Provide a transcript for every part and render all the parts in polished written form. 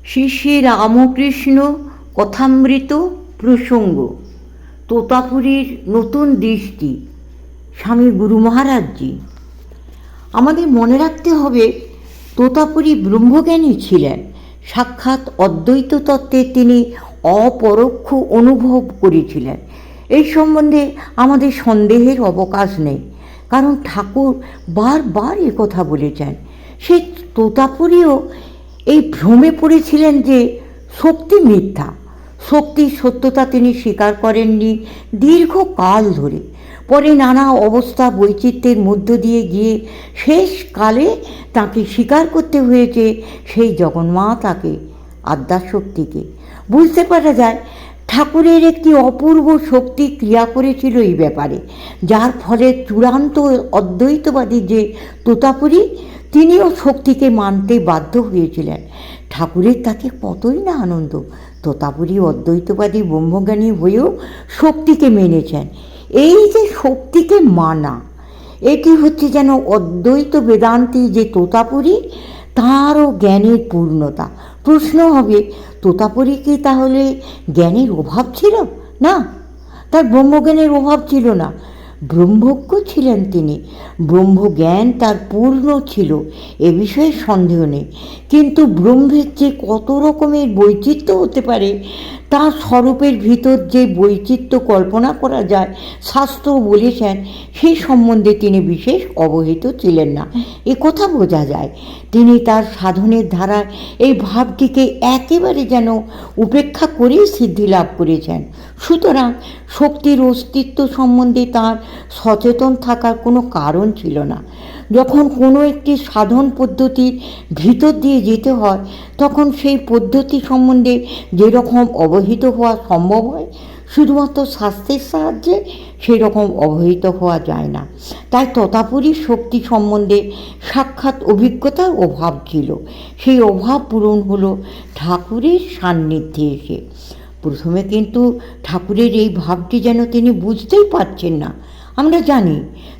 শ্রী শ্রী রামকৃষ্ণ কথামৃত প্রসঙ্গ। তোতাপুরীর নতুন দৃষ্টি। স্বামী গুরু মহারাজজি। আমাদের মনে রাখতে হবে, তোতাপুরী ব্রহ্মজ্ঞানী ছিলেন। সাক্ষাৎ অদ্বৈত তত্ত্বের তিনি অপরোক্ষ অনুভব করেছিলেন। এই সম্বন্ধে আমাদের সন্দেহের অবকাশ নেই, কারণ ঠাকুর বারবার কথা বলেছেন। সেই তোতাপুরীও এই ভ্রমে পড়েছিলেন যে শক্তি মিথ্যা, শক্তির সত্যতা তিনি স্বীকার করেননি দীর্ঘকাল ধরে। পরে নানা অবস্থা বৈচিত্র্যের মধ্য দিয়ে গিয়ে শেষকালে তাকে স্বীকার করতে হয়েছে সেই জগন্মাতাকে, আদ্যাশক্তিকে। বুঝতে পারা যায় ঠাকুরের একটি অপূর্ব শক্তি ক্রিয়া করেছিল এই ব্যাপারে, যার ফলে চূড়ান্ত অদ্বৈতবাদী যে তোতাপুরী, তিনিও শক্তিকে মানতে বাধ্য হয়েছিলেন। ঠাকুরের তাকে কতই না আনন্দ। তোতাপুরী অদ্বৈতবাদী ব্রহ্মজ্ঞানী হয়েও শক্তিকে মেনেছেন। এই যে শক্তিকে মানা, এটি হচ্ছে যেন অদ্বৈত বেদান্তি যে তোতাপুরী, তাঁরও জ্ঞানের পূর্ণতা। প্রশ্ন হবে, তোতাপুরী কি তাহলে জ্ঞানের অভাব ছিল? না, তার ব্রহ্মজ্ঞানের অভাব ছিল না। ব্রহ্মজ্ঞ ছিলেন তিনি, ব্রহ্মজ্ঞান তার পূর্ণ ছিল, এ বিষয়ে সন্দেহ নেই। কিন্তু ব্রহ্মের যে কত রকমের বৈচিত্র্য হতে পারে, তার স্বরূপের ভিতর যে বৈচিত্র্য কল্পনা করা যায়, শাস্ত্র বলেছেন, সেই সম্বন্ধে তিনি বিশেষ অবহিত ছিলেন না, এ কথা বোঝা যায়। তিনি তার সাধনের ধারায় এই ভাবটিকে একেবারে যেন উপেক্ষা করেই সিদ্ধি লাভ করেছেন। সুতরাং শক্তির অস্তিত্ব সম্বন্ধে তার সচেতন থাকার কোনো কারণ ছিল না। যখন কোনো একটি সাধন পদ্ধতির ভিতর দিয়ে যেতে হয়, তখন সেই পদ্ধতি সম্বন্ধে যেরকম অবহিত হওয়া সম্ভব হয়, শুধুমাত্র শাস্ত্রের সাহায্যে সেই রকম অবহিত হওয়া যায় না। তাই তোতাপুরীর শক্তি সম্বন্ধে সাক্ষাৎ অভিজ্ঞতার অভাব ছিল। সেই অভাব পূরণ হলো ঠাকুরের সান্নিধ্যে এসে। প্রথমে কিন্তু ঠাকুরের এই ভাবটি যেন তিনি বুঝতেই পারছেন না। আমরা জানি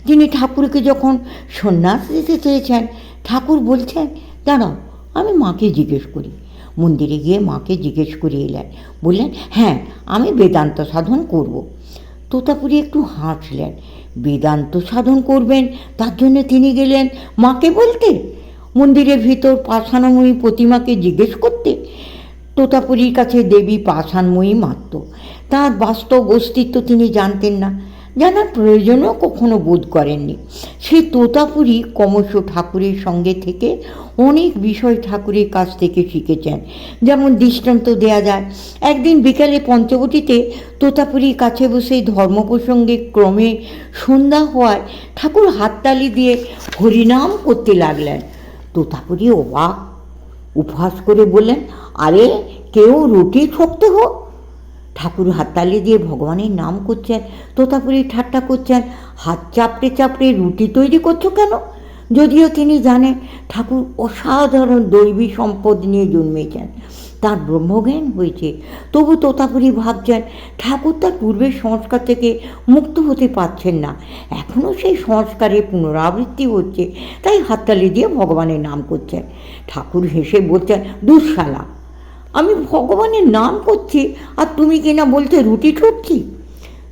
তিনি ঠাকুরকে যখন সন্ন্যাস দিতে চেয়েছেন, ঠাকুর বলছেন, দাঁড়াও আমি মাকে জিজ্ঞেস করি। মন্দিরে গিয়ে মাকে জিজ্ঞেস করে এলেন, বললেন, হ্যাঁ আমি বেদান্ত সাধন করব। তোতাপুরী একটু হাসলেন। বেদান্ত সাধন করবেন, তার জন্য তিনি গেলেন মাকে বলতে, মন্দিরের ভিতর পাষাণময়ী প্রতিমাকে জিজ্ঞেস করতে। তোতাপুরীর কাছে দেবী পাষাণময়ী মাত্র, তার বাস্তব অস্তিত্ব তিনি জানতেন না, জানার প্রয়োজনও কখনো বোধ করেননি। সেই তোতাপুরী ক্রমশ ঠাকুরের সঙ্গে থেকে অনেক বিষয় ঠাকুরের কাছ থেকে শিখেছেন। যেমন দৃষ্টান্ত দেয়া যায়, একদিন বিকালে পঞ্চবটিতে তোতাপুরীর কাছে বসে ধর্ম প্রসঙ্গে ক্রমে সন্ধ্যা হওয়ায় ঠাকুর হাততালি দিয়ে হরিনাম করতে লাগলেন। তোতাপুরী অবাক, উপহাস করে বললেন, আরে কেউ রুটি ঠকতে হোক। ঠাকুর হাততালি দিয়ে ভগবানের নাম করছেন, তোতাপুরী ঠাট্টা করছেন, হাত চাপড়ে চাপড়ে রুটি তৈরি করছো কেন? যদিও তিনি জানেন ঠাকুর অসাধারণ দৈবী সম্পদ নিয়ে জন্মেছেন, তার ব্রহ্মজ্ঞান হয়েছে, তবু তোতাপুরী ভাবছেন ঠাকুর তার পূর্বের সংস্কার থেকে মুক্ত হতে পারছেন না, এখনও সেই সংস্কারের পুনরাবৃত্তি হচ্ছে, তাই হাততালি দিয়ে ভগবানের নাম করছেন। ঠাকুর হেসে বলছেন, দুঃশালা, আমি ভগবানের নাম করছি আর তুমি কিনা বলতে রুটি ঠুকছি।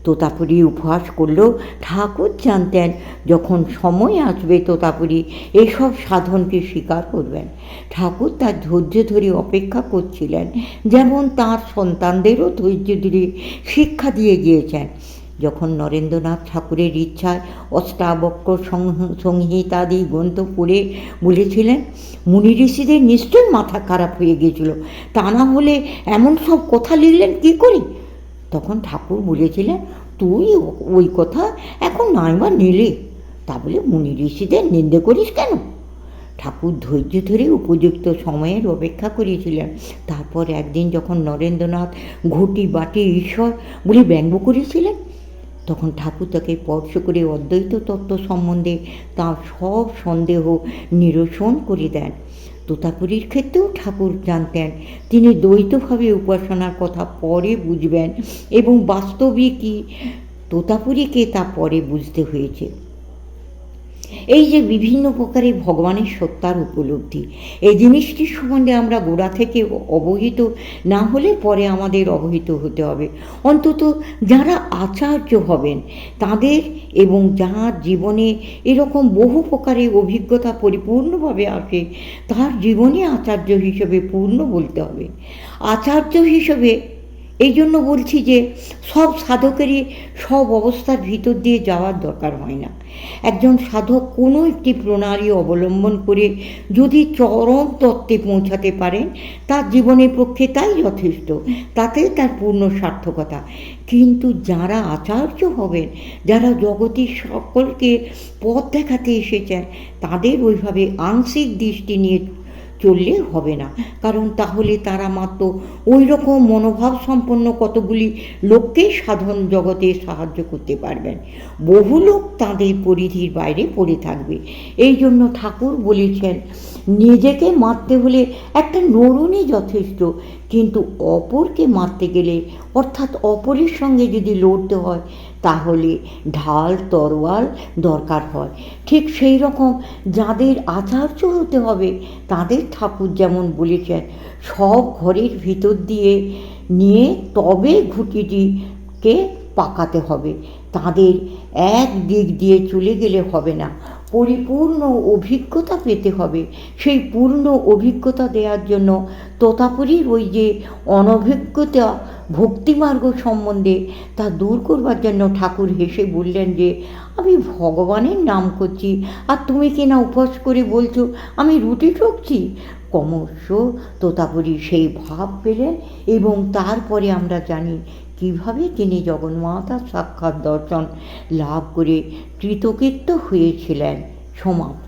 তোতাপুরী উপহাস করলেও ঠাকুর জানতেন যখন সময় আসবে তোতাপুরী এসব সাধনকে স্বীকার করবেন। ঠাকুর তার ধৈর্য ধরে অপেক্ষা করছিলেন, যেমন তার সন্তানদেরও ধৈর্য ধরে শিক্ষা দিয়ে গিয়েছেন। যখন নরেন্দ্রনাথ ঠাকুরের ইচ্ছায় অষ্টাবক্র সংহিতাদি গ্রন্থ পড়ে বলেছিলেন, মুনি ঋষিদের নিশ্চয়ই মাথা খারাপ হয়ে গিয়েছিল, তা না হলে এমন সব কথা লিখলেন কী করে? তখন ঠাকুর বলেছিলেন, তুই ওই কথা এখন নাইবা নিলে, তা বলে মুনি ঋষিদের নিন্দে করিস কেন? ঠাকুর ধৈর্য ধরে উপযুক্ত সময়ের অপেক্ষা করেছিলেন। তারপর একদিন যখন নরেন্দ্রনাথ ঘটি বাটি ঈশ্বর বলে ব্যঙ্গ করেছিলেন, তখন ঠাকুর তাকে স্পর্শ করে অদ্বৈত তত্ত্ব সম্বন্ধে তার সব সন্দেহ নিরসন করে দেন। তোতাপুরীর ক্ষেত্রেও ঠাকুর জানতেন তিনি দ্বৈতভাবে উপাসনার কথা পরে বুঝবেন, এবং বাস্তবিকই তোতাপুরীকে তা পরে বুঝতে হয়েছে। এই যে বিভিন্ন প্রকারে ভগবানের সত্তার উপলব্ধি, এই জিনিসটির সম্বন্ধে আমরা গোড়া থেকে অবহিত না হলে পরে আমাদের অবহিত হতে হবে। অন্তত যারা আচার্য হবেন তাদের, এবং যার জীবনে এরকম বহু প্রকারের অভিজ্ঞতা পরিপূর্ণভাবে আসে, তার জীবনে আচার্য হিসেবে পূর্ণ বলতে হবে। আচার্য হিসেবে এই জন্য বলছি যে সব সাধকেরই সব অবস্থার ভিতর দিয়ে যাওয়ার দরকার হয় না। একজন সাধক কোনো একটি প্রণালী অবলম্বন করে যদি চরম তত্ত্বে পৌঁছাতে পারেন, তার জীবনের পক্ষে তাই যথেষ্ট, তাতে তার পূর্ণ সার্থকতা। কিন্তু যারা আচার্য হবেন, যারা জগতের সকলকে পথ দেখাতে এসেছেন, তাদের ওইভাবে আংশিক দৃষ্টি নিয়ে চললে হবে না। কারণ তাহলে তারা মাত্র ওই রকম মনোভাব সম্পন্ন কতগুলি লোককেই সাধন জগতে সাহায্য করতে পারবেন, বহু লোক তাদের পরিধির বাইরে পড়ে থাকবে। এই জন্য ঠাকুর বলেছেন, নিজেকে মারতে হলে একটা নরুনই যথেষ্ট, কিন্তু অপরকে মারতে গেলে, অর্থাৎ অপরের সঙ্গে যদি লড়তে হয়, তাহলে ঢাল তরোয়াল দরকার হয়। ঠিক সেই রকম যাদের আচার্য হতে হবে, তাদের ঠাকুর যেমন বলেছেন, সব ঘরের ভিতর দিয়ে নিয়ে তবে ঘুঁটিটিকে পাকাতে হবে। তাদের এক দিক দিয়ে চলে গেলে হবে না, পরিপূর্ণ অভিজ্ঞতা পেতে হবে। সেই পূর্ণ অভিজ্ঞতা দেওয়ার জন্য তোতাপুরীর ওই যে অনভিজ্ঞতা ভক্তিমার্গ সম্বন্ধে তা দূর করবার জন্য ঠাকুর হেসে বললেন যে, আমি ভগবানের নাম করছি, আর তুমি কিনা উপোস করে বলছো আমি রুটি ঠকছি। ক্রমশ তোতাপুরী সেই ভাব পেলেন, এবং তারপরে আমরা জানি কীভাবে তিনি জগন্মাতার সাক্ষাৎ দর্শন লাভ করে কৃতকৃত্য হয়েছিলেন। সমাপ্ত।